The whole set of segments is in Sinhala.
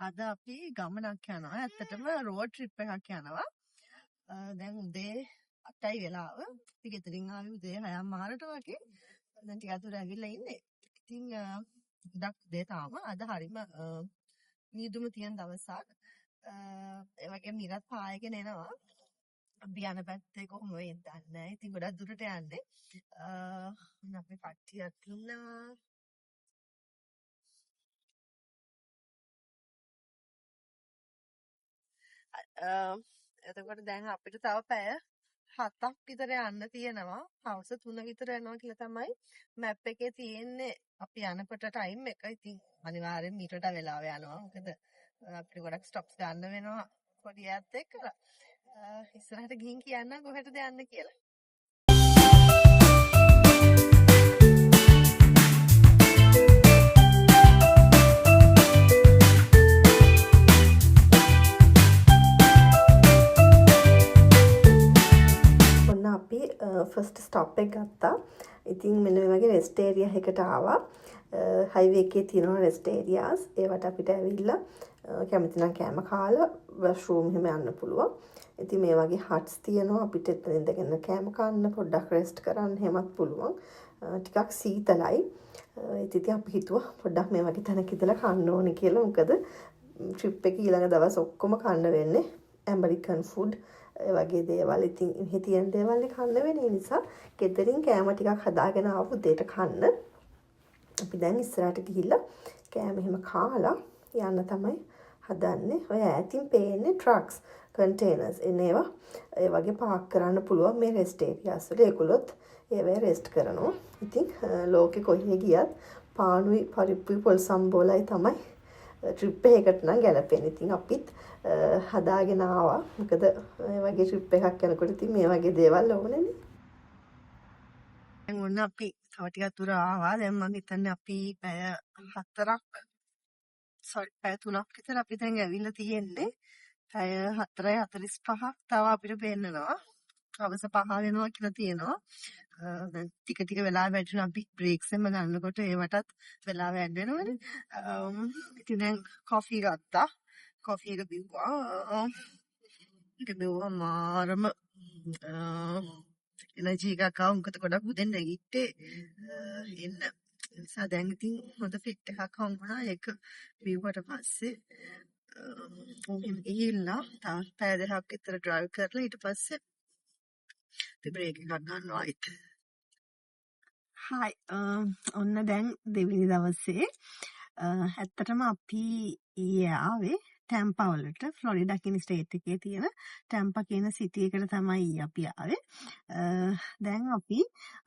අද අපි ගමනක් යනවා. ඇත්තටම රෝඩ් ට්‍රිප් එකක් යනවා. දැන් උදේ 8යි වෙලාව. අපි ගෙදරින් ආවේ උදේ 6:00 වගේ. දැන් ටික අතර ඇවිල්ලා ඉන්නේ. ඉතින් ගොඩක් උදේ තාම අද හරිම නීදුම තියෙන දවසක්. ඒ වගේම නිරත් පායගෙන එනවා. අපි යන පැත්තේ කොහොම වෙයිද දන්නේ නැහැ. ඉතින් ගොඩක් දුරට යන්නේ. අපි කට්ටියක් ඉන්නවා. එතකොට දැන් අපිට තව පැය 7ක් විතර යන්න තියෙනවා. හවස 3 විතර යනවා කියලා තමයි මැප් එකේ තියෙන්නේ. අපි යනකොට ටයිම් එක. ඉතින් අනිවාර්යෙන් මීටරට වෙලාව යනවා. මොකද අපිට ගොඩක් ස්ටොප්ස් ගන්න වෙනවා පොඩි ඈත් එක්කලා. ඉස්සරහට ගිහින් කියන්න කොහෙටද යන්න කියලා. අපි ෆස්ට් ස්ටොප් එක ගත්තා. ඉතින් මෙන්න මේ වගේ රෙස්ට් ඒරියා එකකට ආවා. හයිවේ එකේ තියෙනවා රෙස්ට් ඒරියාස්. ඒවට අපිට ඇවිල්ලා කැමති නම් කෑම කාලා වොෂරූම් එහෙම යන්න පුළුවන්. ඉතින් මේ වගේ හට්ස් තියෙනවා. අපිට එතන ඉඳගෙන කෑම කන්න පොඩ්ඩක් රෙස්ට් කරන්න එහෙමත් පුළුවන්. ටිකක් සීතලයි. ඉතින් අපි හිතුවා පොඩ්ඩක් මේ වගේ තැනක ඉඳලා කන්න ඕනේ කියලා. මොකද ට්‍රිප් එකේ ඊළඟ දවස් ඔක්කොම කන්න වෙන්නේ ඇමරිකන් ෆුඩ්. ඒ වගේ දේවල්. ඉතින් මෙහි තියෙන දේවල් කන්න වෙන නිසා ගෙදරින් කෑම ටිකක් හදාගෙන ආපු දෙයට කන්න. අපි දැන් ඉස්සරහට ගිහිල්ලා කෑම එහෙම කාලා යන්න තමයි හදන්නේ. ඔය ඈතින් පේන්නේ ට්‍රක්ස්, කන්ටේනර්ස් එනේවා. ඒ වගේ පාක් කරන්න පුළුවන් මේ රෙස්ට් ඒරියාස් වල. ඒගොල්ලොත් ඒවේ රෙස්ට් කරනවා. ඉතින් ලෝකෙ කොහේ ගියත් පානුයි පරිප්පුයි පොල් සම්බෝලයි තමයි ට්‍රිප් එකකට නම් ගැලපෙන්නේ. ඉතින් අපිත් හදාගෙන ආවා. මොකද මේ වගේ ට්‍රිප් එකක් යනකොට ඉතින් මේ වගේ දේවල් ඕනේනේ. දැන් ඔන්න අපි තව ටිකක් දුර ආවා. දැන් මම හිතන්නේ අපි පැය 3ක් විතර අපි දැන් ඇවිල්ලා තියෙන්නේ. පැය 4:45ක් තව අපිට පෙන්නනවා. හවස 5 වෙනවා කියලා තියෙනවා. දැන් ටික ටික වෙලා වැඩිනවා. අපි බ්‍රේක්ස් එම ගන්නකොට ඒවටත් වෙලාව ඇඩ් වෙනවනේ. ඉතින් දැන් කොෆි ගත්තා. කොෆි එක බිව්වා. ඒක බිව්වා මාරම එනර්ජි එකක් ආව. මොකද ගොඩක් උදෙන් නැගිට්ටේ එන්න. නිසා දැන් ඉතින් හොඳ ෆිට් එකක් හම්බුණා. ඒක බිව්වට පස්සේ ගිහිල්ලා තව පැය 2ක් විතර ඩ්‍රයිව් කරලා ඊට පස්සේ බ්‍රේක් එකක් ගන්නවා. හයි ඔන්න දැන් දෙවෙනි දවසේ ඇත්තටම අපි ඊයේ ආවේ ටැම්පා වලට. ෆ්ලොරිඩා කියන ස්ටේට් එකේ තියෙන ටැම්පා කියන සිටි එකට තමයි අපි ආවේ. දැන් අපි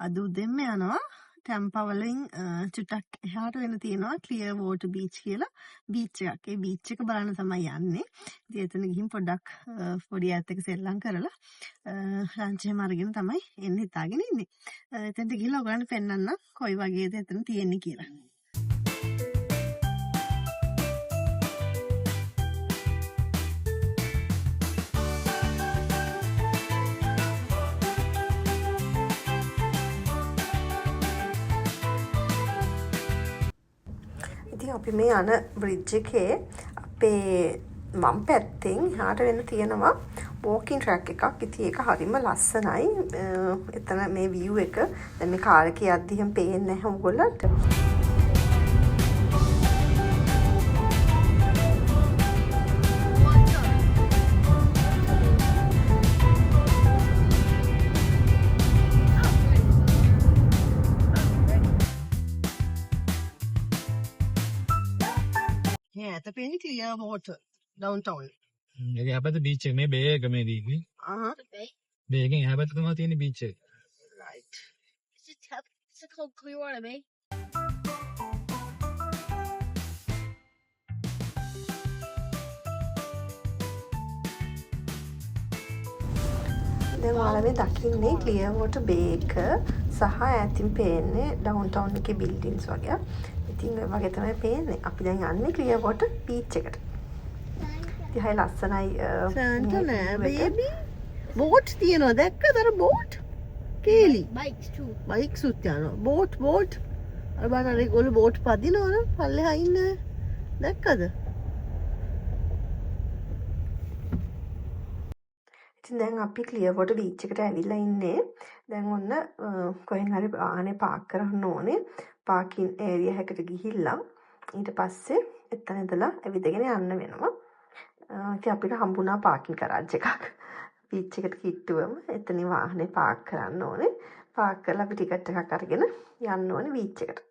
අද උදෙන්ම යනවා ටැම්පා වලින් චුට්ටක් එහාට වෙන තියෙනවා ක්ලියර් වෝටර් බීච් කියලා බීච් එකක්. ඒ බීච් එක බලන්න තමයි යන්නේ. ඉතින් එතන ගිහින් පොඩ්ඩක් පොඩි ඈත් එක සෙල්ලම් කරලා ලන්ච් එහෙම අරගෙන තමයි එන්න හිතාගෙන ඉන්නේ. එතනට ගිහලා ඔයගලන්ට පෙන්නන්න කොයි වගේද එතන තියෙන්නේ කියලා. අපි මේ යන බ්‍රිජ් එකේ අපේ වම් පැත්තෙන් එහාට වෙන තියෙනවා වෝකින් ට්‍රැක් එකක්. ඉතින් ඒක හරිම ලස්සනයි. එතන මේ view එක දැන් මේ කාර් එකේ යද්දි එහෙම පේන්නේ නැහැ උගලන්ට. Yeah, the penny clear water downtown. ඒක හැබැයි බීච් එක මේ බේ එක මේ දීන්නේ. බේ එකෙන් හැබැයි තමයි තියෙන බීච් එක. Right. It's called Clearwater Bay. දැන් ඔයාලා මේ දකින්නේ ක්ලියර් වෝටර් බේ එක සහ ඈතින් පේන්නේ ඩවුන්ටවුන් එකේ බිල්ඩින්ග්ස් වගේ. ඉතින් ඒ වගේ තමයි පේන්නේ. අපි දැන් යන්නේ ක්ලියර් වෝටර් බීච් එකට. ඉතින් හයි ලස්සනයි. සන්ටනා බේබි බෝට් තියනවා දැක්කද අර බෝට්? කේලි. Bikes too. බයික්ස් උත් යනවා. බෝට්. අර බලන්න ඒගොල්ලෝ බෝට් පදිනවනේ පල්ලෙහා ඉන්න. දැක්කද? ඉතින් දැන් අපි ක්ලියර්වොටර් බීච් එකට ඇවිල්ලා ඉන්නේ. දැන් ඔන්න කොහෙන් හරි වාහනේ පාක් කරන්න ඕනේ. පාකින් ඒරියා එකකට ගිහිල්ලා ඊට පස්සේ එතන ඉඳලා ඇවිදගෙන යන්න වෙනවා. ඉතින් අපිට හම්බුණා පාකින් කරාජ් එකක්. බීච් එකට කිට්ටුවම එතනින් වාහනේ පාක් කරන්න ඕනේ. පාක් කරලා අපි ටිකට් එකක් අරගෙන යන්න ඕනේ බීච් එකට.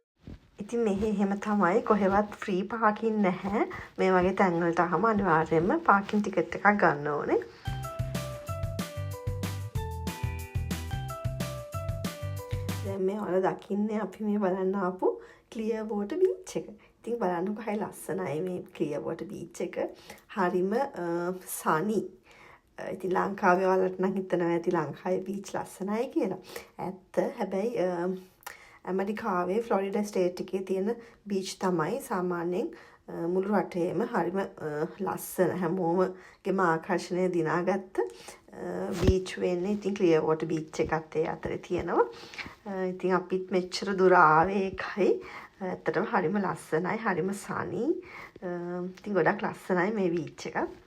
ඉතින් මෙහි එහෙම තමයි කොහෙවත් ෆ්‍රී පාකින් නැහැ. මේ වගේ තැන්වලට ආවම අනිවාර්යයෙන්ම පාකින් ටිකට් එකක් ගන්න ඕනේ. දැන් මේ ඔයාලා දකින්නේ අපි මේ බලන්න ආපු ක්ලියර්වොටර් බීච් එක. ඉතින් බලන්නකො හරි ලස්සනයි මේ ක්ලියර්වොටර් බීච් එක. හරිම සනි. ඉතින් ලංකාවේ ඔයාලට නම් හිතනවා ඇති ලංකාවේ බීච් ලස්සනයි කියලා. ඇත්ත. හැබැයි ඇමරිකාවේ ෆ්ලොරිඩා ස්ටේට් එකේ තියෙන බීච් තමයි සාමාන්‍යයෙන් මුළු රටේම හරිම ලස්සන හැමෝමගේම ආකර්ෂණය දිනාගත්ත බීච් වෙන්නේ. ඉතින් ක්ලියර්වොටර් බීච් එකත් ඒ අතරේ තියෙනවා. ඉතින් අපිත් මෙච්චර දුර ආවේ ඒකයි. ඇත්තටම හරිම ලස්සනයි, හරිම සනි. ඉතින් ගොඩක් ලස්සනයි මේ බීච් එකත්.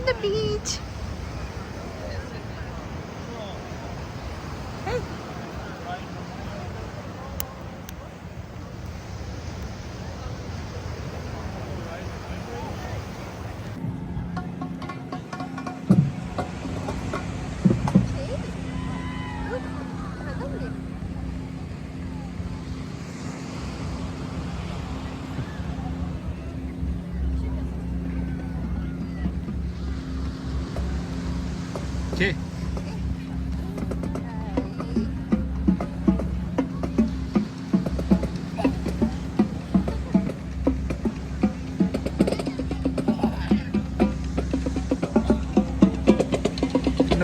The beach. Hey. Okay.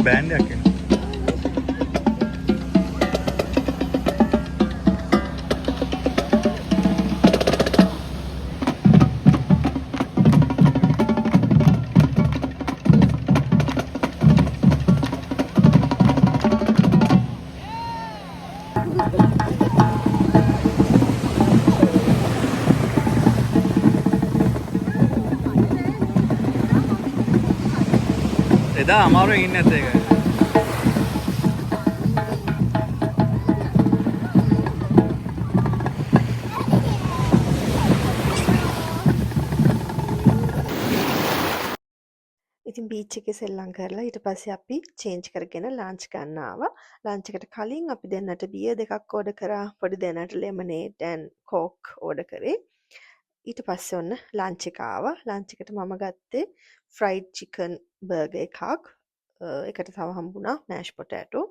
Band එකක් එනවා. එදා අමාරුවෙන් ඉන්නේ නැත් ඒක. ඉතින් බීච් එකේ සෙල්ලම් කරලා ඊට පස්සේ අපි චේන්ජ් කරගෙන ලන්ච් ගන්න ආවා. ලන්ච් එකට කලින් අපි දෙන්නට බියර් දෙකක් ඕඩර් කරා. පොඩි දෙන්නට ලෙමනේඩ් and කෝක් ඕඩර් කරේ. ඊට පස්සේ ඔන්න ලන්ච් එක ආවා. ලන්ච් එකට මම ගත්තේ ෆ්‍රයිඩ් චිකන් බර්ගර් එකක්. එකට තව හම්බුණා මෑෂ් පොටෑටෝ.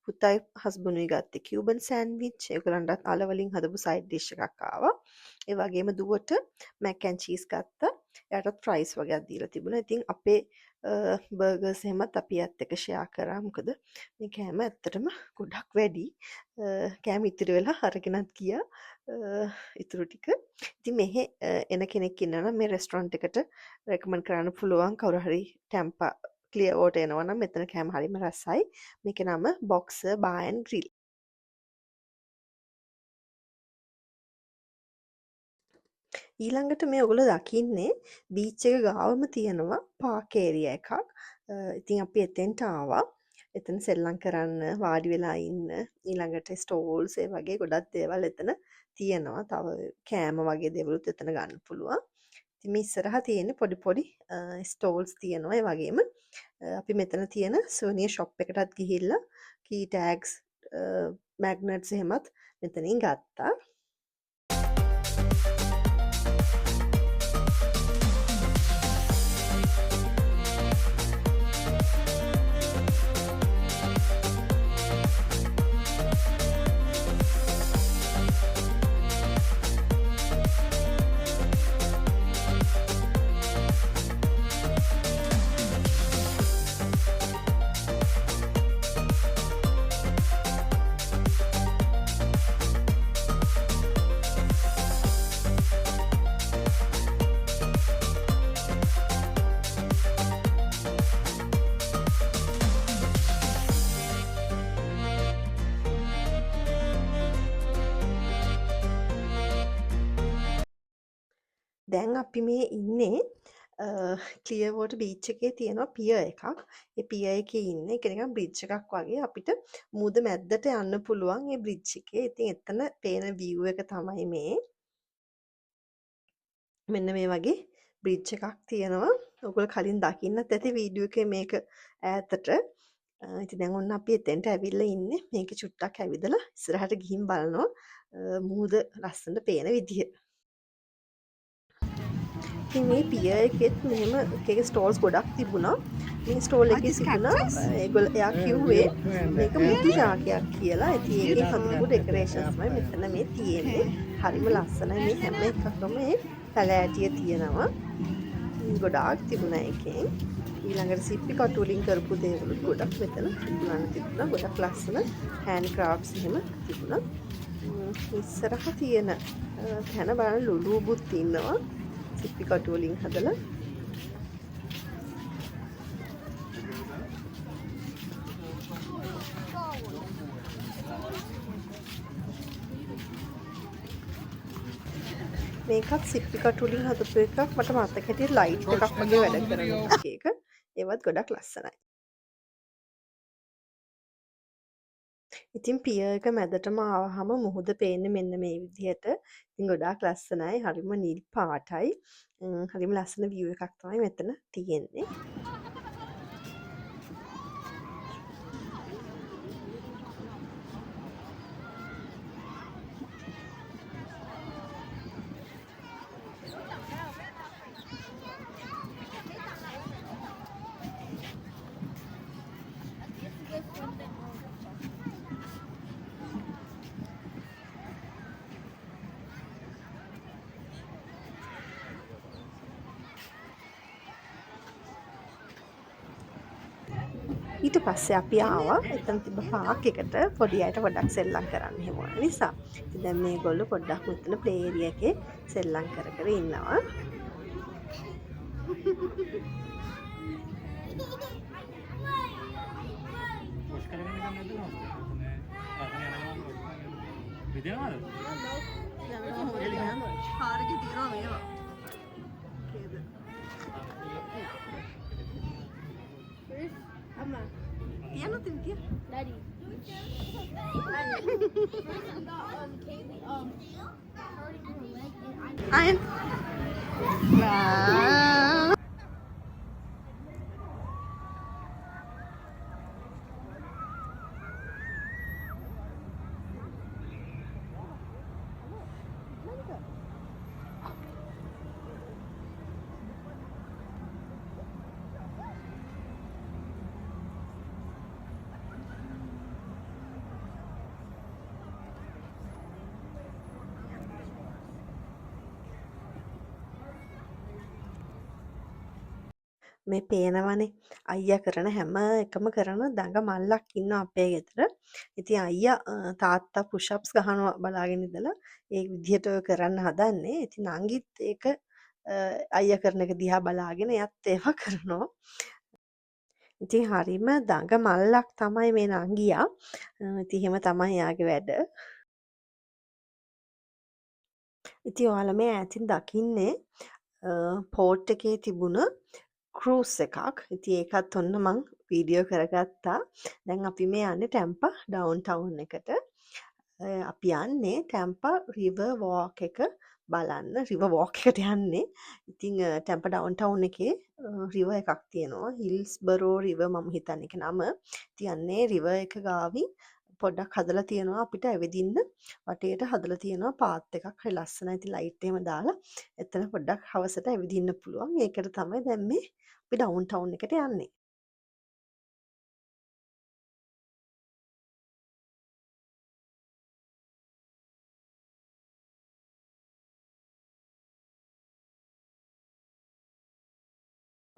පුතයි හස්බන්ඩුයි ගත්තේ කියුබන් සෑන්ඩ්විච්. ඒගොල්ලන්ටත් අල වලින් හදපු සයිඩ් ඩිෂ් එකක් ආවා. ඒ වගේම දුවට මැක් ඇන්ඩ් චීස් ගත්තා. එයාටත් ෆ්‍රයිස් වගේක් දීලා තිබුණා. ඉතින් අපේ බර්ගර්ස් එහෙමත් අපි ඇත්ත එක ෂෙයා කරා. මොකද මේ කෑම ඇත්තටම ගොඩක් වැඩි. කෑම ඉතිරි වෙලා අරගෙනත් ගියා ඉතුරු ටික. ඉතින් මෙහෙ එන කෙනෙක් ඉන්නවා නම් මේ රෙස්ටොරන්ට් එකට රෙකමන්ඩ් කරන්න පුළුවන්. කවුරු හරි ටැම්පා ක්ලියර්වොටර් එනවා නම් මෙතන කෑම හරිම රසයි. මේකේ නම බොක්සර් බාර් ඇන්ඩ් ග්‍රිල්. ඊළඟට මේ ඔයගොල්ලෝ දකින්නේ බීච් එක ගාවම තියෙනවා පාක් ඒරියා එකක්. ඉතින් අපි එතෙන්ට ආවා. එතන සෙල්ලම් කරන්න, වාඩි වෙලා ඉන්න, ඊළඟට ස්ටෝල්ස් ඒ වගේ ගොඩක් දේවල් එතන තියෙනවා. තව කෑම වගේ දේවලුත් එතන ගන්න පුළුවන්. ඉතින් මේ ඉස්සරහා තියෙන පොඩි පොඩි ස්ටෝල්ස් තියෙනවා. ඒ වගේම අපි මෙතන තියෙන සුවනියර් ෂොප් එකටත් ගිහිල්ලා කී ටැග්ස් මැග්නට්ස් එහෙමත් මෙතනින් ගත්තා. දැන් අපි මේ ඉන්නේ ක්ලියර්වෝටර් බීච් එකේ තියෙනවා පියර් එකක්. ඒ පියර් එකේ ඉන්නේ ඒක නිකන් බ්‍රිජ් එකක් වගේ අපිට මුහුද මැද්දට යන්න පුළුවන් ඒ බ්‍රිජ් එකේ. ඉතින් එතන පේන view එක තමයි මේ. මෙන්න මේ වගේ බ්‍රිජ් එකක් තියෙනවා. ඔයගොල්ලෝ කලින් දකින්නත් ඇති වීඩියෝ එකේ මේක ඈතට. ඉතින් දැන් ඔන්න අපි එතෙන්ට ඇවිල්ලා ඉන්නේ. මේක චුට්ටක් ඇවිදලා ඉස්සරහට ගිහින් බලනවා මුහුද ලස්සනට පේන විදිය. ඉතින් මේ පියර් එකෙත් මෙහෙම එක ස්ටෝල්ස් ගොඩක් තිබුණා. මේ ස්ටෝල් එකේ තිබුණා ඒගොල්ලෝ එයා කිව්වේ මේක මුතු ශාකයක් කියලා. ඉතින් ඒකේ හදපු ඩෙකරේෂන්ස් තමයි මෙතන මේ තියෙන්නේ. හරිම ලස්සනයි මේ හැම එකකම මේ පැලෑටිය තියෙනවා. ගොඩාක් තිබුණා එකෙන්. ඊළඟට සිප්පි කටු වලින් කරපු දේවල් ගොඩක් මෙතන තිබුණා. ගොඩක් ලස්සන හෑන්ඩ් ක්‍රාෆ්ට්ස් එහෙම තිබුණා. ඉස්සරහ තියෙන තැන බලන්න ලුලුබුත් ඉන්නවා. සිප්පි කටු වලින් හදලා මේකත් සිප්පි කටු වලින් හදපු එකක්. මට මතක හිටියේ ලයිට් එකක් වගේ වැඩ කරන එක. ඒවත් ගොඩක් ලස්සනයි. ඉතින් පියර් එක මැදටම ආවහම මුහුද පේන්නේ මෙන්න මේ විදිහට. ඉතින් ගොඩාක් ලස්සනයි. හරිම නිල් පාටයි. හරිම ලස්සන view එකක් තමයි මෙතන තියෙන්නේ. ඊට පස්සේ අපි ආවා එතන තිබ්බ පාක් එකට පොඩි අයට පොඩ්ඩක් සෙල්ලම් කරන්න එහෙම වුණා නිසා. ඉතින් දැන් මේගොල්ලෝ පොඩ්ඩක් මෙතන ප්ලේ ඒරියා එකේ සෙල්ලම් කර කර ඉන්නවා. Piano tem que Daddy. Ayan. Wow. මේ පේනවනේ අයියා කරන හැම එකම කරන දඟ මල්ලක් ඉන්නවා අපේ ගෙදර. ඉතින් අයියා තාත්තා පුෂ් අප්ස් ගහනවා බලාගෙන ඉඳලා ඒ විදිහට ඔය කරන්න හදන්නේ. ඉතින් නංගිත් ඒක අයියා කරන එක දිහා බලාගෙන එයත් ඒවා කරනවා. ඉතින් හරීම දඟ මල්ලක් තමයි මේ නංගියා. ඉතින් එහෙම තමයි යාගේ වැඩ. ඉතින් ඔයාලා මේ ඈතින් දකින්නේ පෝට් එකේ තිබුණ ක්‍රූස් එකක්. ඉතින් ඒකත් ඔන්න මං වීඩියෝ කරගත්තා. දැන් අපි මේ යන්නේ ටැම්පා ඩවුන් ටවුන් එකට. අපි යන්නේ ටැම්පා රිවර් වෝක් එක බලන්න. රිවර් වෝක් එකට යන්නේ. ඉතින් ටැම්පා ඩවුන් ටවුන් එකේ රිවර් එකක් තියෙනවා. හිල්ස්බරෝ රිවර් මම හිතන්නේ ඒක නම. ඉතින් යන්නේ රිවර් එක ගාවින් පොඩ්ඩක් හදලා තියෙනවා අපිට ඇවිදින්න වටේට හදලා තියෙනවා පාත් එකක් හරි ලස්සනයි. ඉතින් ලයිට් එහෙම දාලා එතන පොඩ්ඩක් හවසට ඇවිදින්න පුළුවන්. ඒකට තමයි දැන් මේ අපි ඩවුන් ටවුන් එකට යන්නේ.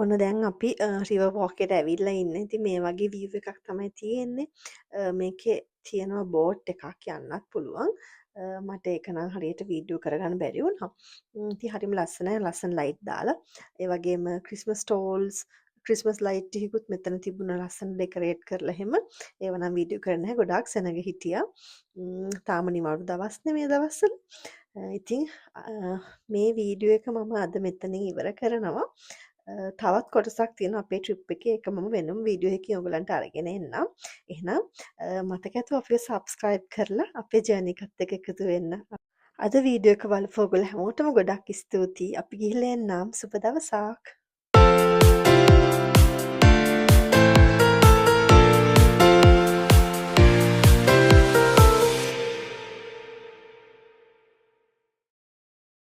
ඔන්න දැන් අපි රිවර් වෝක් එකට ඇවිල්ලා ඉන්නේ. ඉතින් මේ වගේ view එකක් තමයි තියෙන්නේ. මේකේ තියෙනවා බෝට් එකක් යන්නත් පුළුවන්. මට ඒක නම් හරියට වීඩියෝ කරගන්න බැරි වුණා. ඉතින් හරිම ලස්සනයි. ලස්සන ලයිට් දාලා. ඒ වගේම ක්‍රිස්මස් ස්ටෝල්ස් ක්‍රිස්මස් ලයිට් ටිකකුත් මෙතන තිබුණා ලස්සන ඩෙකරේට් කරලා එහෙම. ඒව නම් වීඩියෝ කරන්න නැහැ. ගොඩාක් සෙනග හිටියා. තාම නිවාඩු දවස් නේ මේ දවස්වල. ඉතින් මේ වීඩියෝ එක මම අද මෙතනින් ඉවර කරනවා. තවත් කොටසක් තියෙනවා අපේ ට්‍රිප් එකේ. ඒක මම වෙනම වීඩියෝ එකකින් ඔයගලන්ට අරගෙන එන්නම්. එහෙනම් මතක ඇතුව අපිව සබ්ස්ක්‍රයිබ් කරලා අපේ ජර්නි එකත් එක්ක එකතු වෙන්න. අද වීඩියෝ එක බලපු ඔයගොල්ලෝ හැමෝටම ගොඩක් ස්තුතියි. අපි ගිහිල්ලා එන්නම්. සුබ දවසක්.